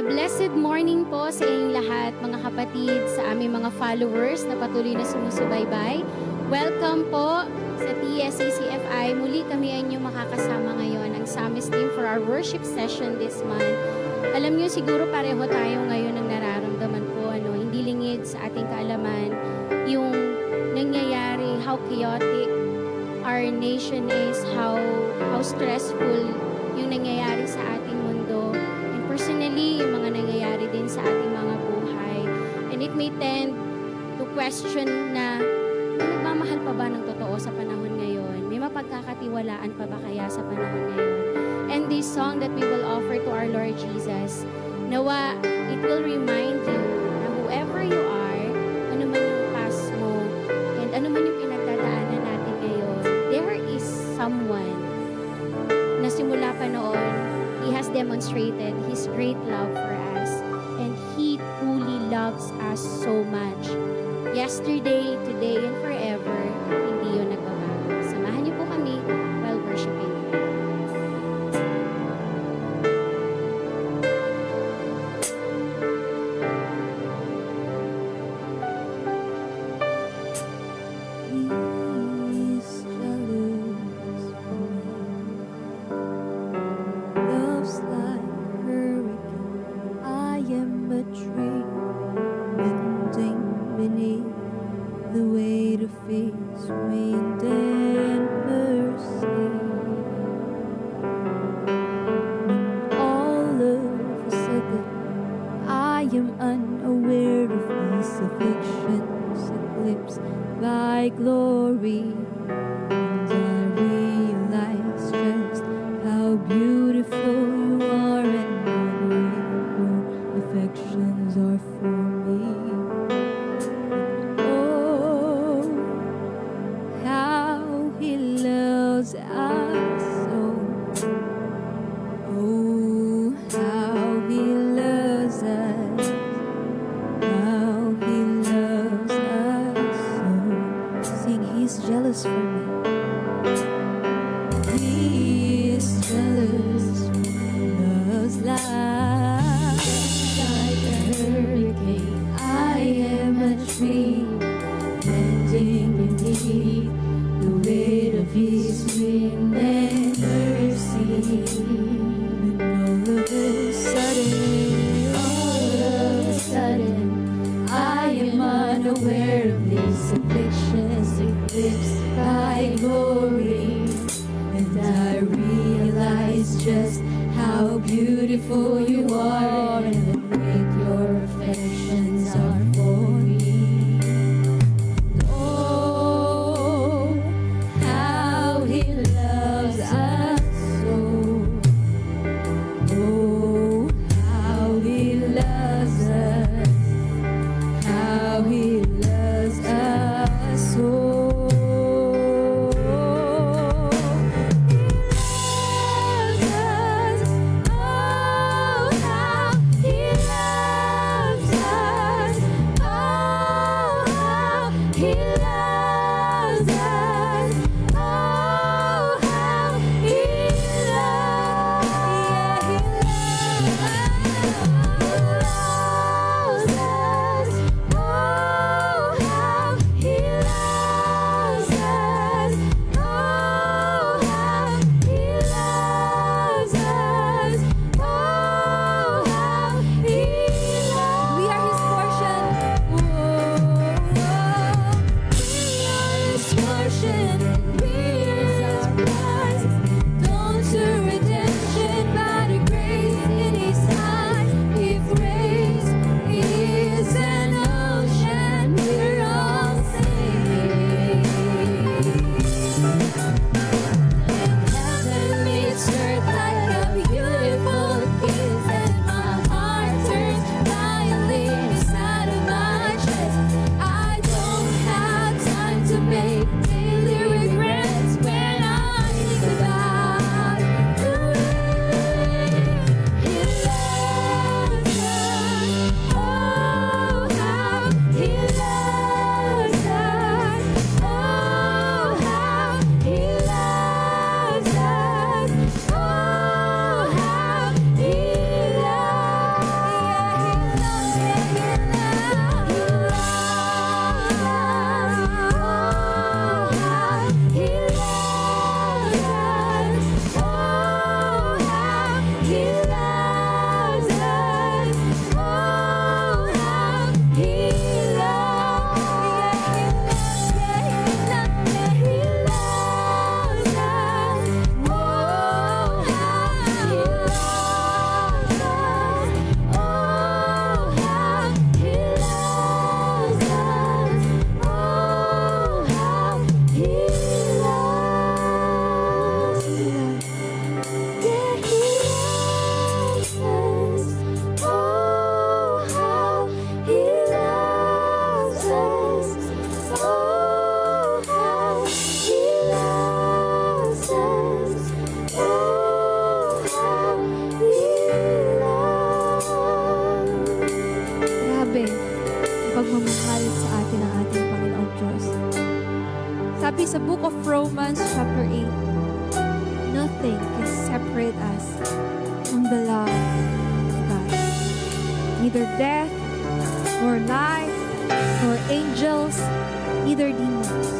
Blessed morning po sa inyong lahat, mga kapatid, sa aming mga followers na patuloy na sumusubaybay. Welcome po sa TSCCFI. Muli kami ay inyong makakasama ngayon ang Psalmist team for our worship session this month. Alam niyo, siguro pareho tayo ngayon ang nararamdaman po, hindi lingid sa ating kaalaman yung nangyayari, how chaotic our nation is, how stressful yung nangyayari sa ating mundo. And personally, yung mga nangyayari din sa ating mga buhay. And it may tend to question na nagmamahal pa ba ng totoo sa panahon ngayon? May mapagkakatiwalaan pa ba kaya sa panahon ngayon? And this song that we will offer to our Lord Jesus, nawa, it will remind you na whoever you are, ano man yung past mo, and ano man yung pinagdadaanan natin ngayon, there is someone na simula pa noon, He has demonstrated His great love for us, and He truly loves us so much. Yesterday, today, and forever, hindi yun nagbabago. Samahan niyo po kami while worshiping Him. mamahalit sa atin ang ating Panginoong Diyos. Sabi sa Book of Romans chapter 8, nothing can separate us from the love of God. Neither death, nor life, nor angels, neither demons.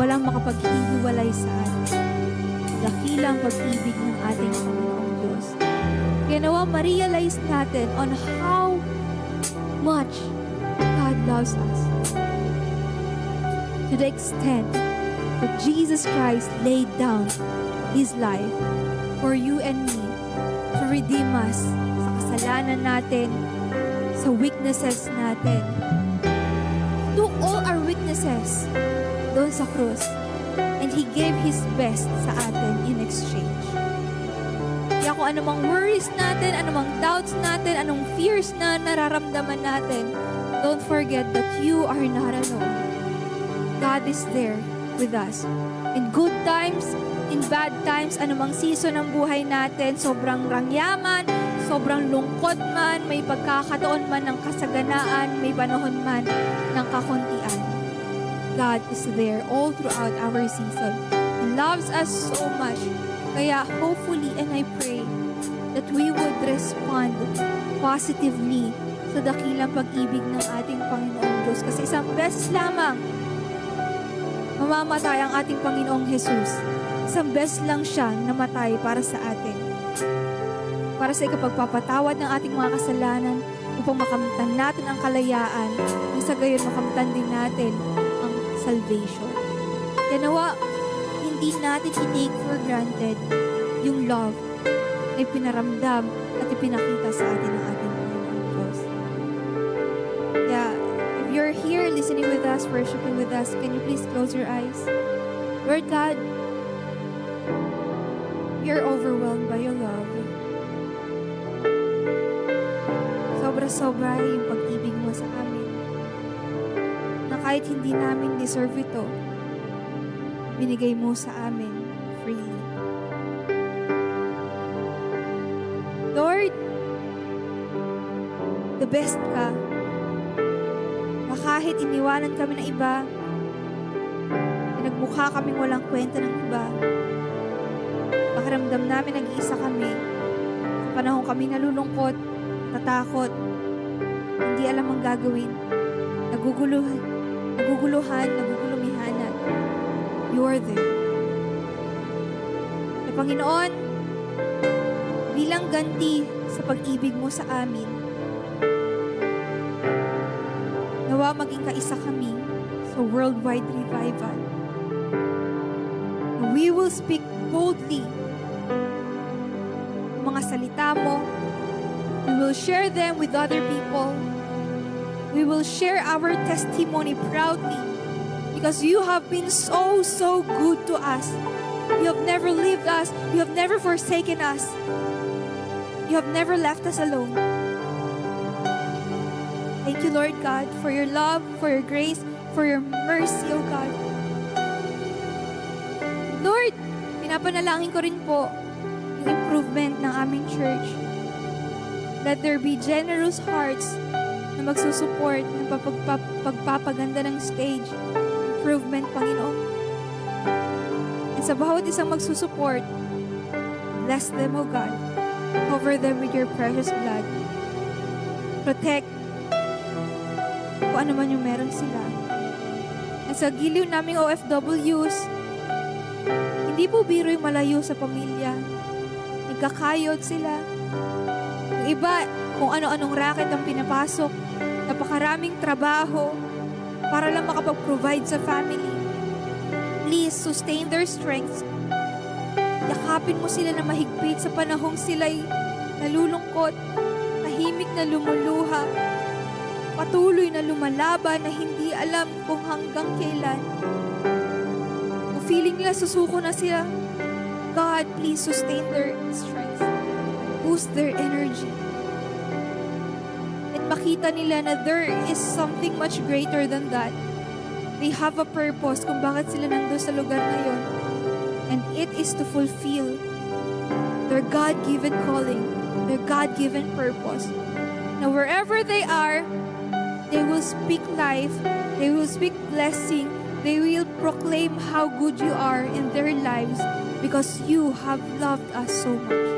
Walang makapaghihiwalay sa atin. Dakilang pag-ibig ng ating Panginoong Diyos. Kaya nawa ma-realize natin on how much God loves us. To the extent that Jesus Christ laid down His life for you and me to redeem us sa kasalanan natin, sa weaknesses natin. Took all our weaknesses doon sa krus, and He gave His best sa atin in exchange. Kaya kung anumang worries natin, anumang doubts natin, anong fears na nararamdaman natin, don't forget that you are not alone. God is there with us. In good times, in bad times, anumang season ng buhay natin, sobrang rangyaman, sobrang lungkot man, may pagkakataon man ng kasaganaan, may panahon man ng kakuntian. God is there all throughout our season. He loves us so much. Kaya hopefully and I pray that we would respond positively sa dakilang pag-ibig ng ating Panginoong Diyos. Kasi isang beses lamang mamamatay ang ating Panginoong Jesus. Isang beses lang siya namatay para sa atin. Para sa ikapagpapatawad ng ating mga kasalanan, upang makamtan natin ang kalayaan, at sa gayon makamtan din natin ang salvation. Kaya nawa, hindi natin i-take for granted yung love na ipinaramdam at ipinakita sa atin ng ating Panginoong Diyos. Yeah, if you're here listening with us, worshiping with us, can you please close your eyes? Lord God, we are overwhelmed by your love. Sobra-sobra yung pag-ibig mo sa amin. Na kahit hindi namin deserve ito, binigay mo sa amin freely. Lord, the best ka. Na kahit iniwanan kami ng iba, nagmukha kaming walang kwenta ng iba, pakiramdam namin nag-iisa kami, sa panahon kami nalulungkot, natakot, hindi alam ang gagawin, nagugulumihanan. You are there. Na Panginoon, bilang ganti sa pag-ibig mo sa amin, nawa maging kaisa kami sa worldwide revival. We will speak boldly mga salita mo. We will share them with other people. We will share our testimony proudly because you have been so, so good to us. You have never left us. You have never forsaken us. You have never left us alone. Thank you, Lord God, for your love, for your grace, for your mercy, O God. Lord, pinapanalangin ko rin po yung improvement ng aming church. Let there be generous hearts na magsusupport ng pagpapaganda ng stage. Improvement, Panginoon. And sa bawat isang magsusupport, bless them, O God. Cover them with your precious blood. Protect kung ano man yung meron sila. At sa giliw naming OFWs, hindi po biro yung malayo sa pamilya. Nagkakayod sila. Yung iba, kung ano-anong racket ang pinapasok, napakaraming trabaho para lang makapag-provide sa family. Please sustain their strength. Yakapin mo sila na mahigpit sa panahong sila'y nalulungkot, tahimik na lumuluha, patuloy na lumalaban na hindi alam kung hanggang kailan. Kung feeling nila susuko na sila, God, please sustain their strength. Boost their energy. And makita nila na there is something much greater than that. They have a purpose kung bakit sila nandun sa lugar na yun. And it is to fulfill their God-given calling, their God-given purpose. Now wherever they are, They will speak life. They will speak blessing. They will proclaim how good you are in their lives because you have loved us so much.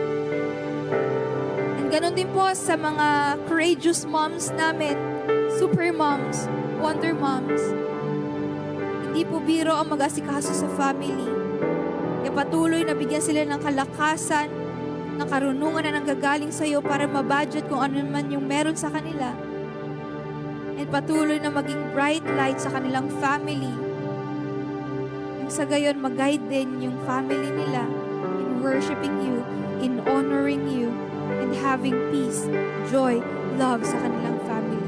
And ganun din po sa mga courageous moms namin, super moms, wonder moms. Hindi po biro ang mag-asikaso sa family. Kaya patuloy na bigyan sila ng kalakasan, ng karunungan na nanggagaling sa iyo para mabudget kung ano man yung meron sa kanila. And patuloy na maging bright light sa kanilang family. Yung sa gayon, mag-guide din yung family nila in worshiping you, in honoring you, and having peace, joy, love sa kanilang family.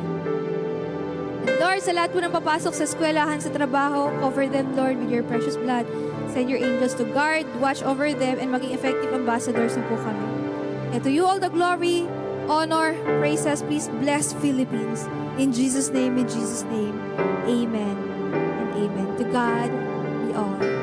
And Lord, sa lahat po ng papasok sa eskwelahan, sa trabaho, cover them, Lord, with your precious blood. Send your angels to guard, watch over them, and maging effective ambassadors na po kami. And to you all the glory, honor, praises, please bless Philippines. In Jesus' name, amen and amen. To God be all.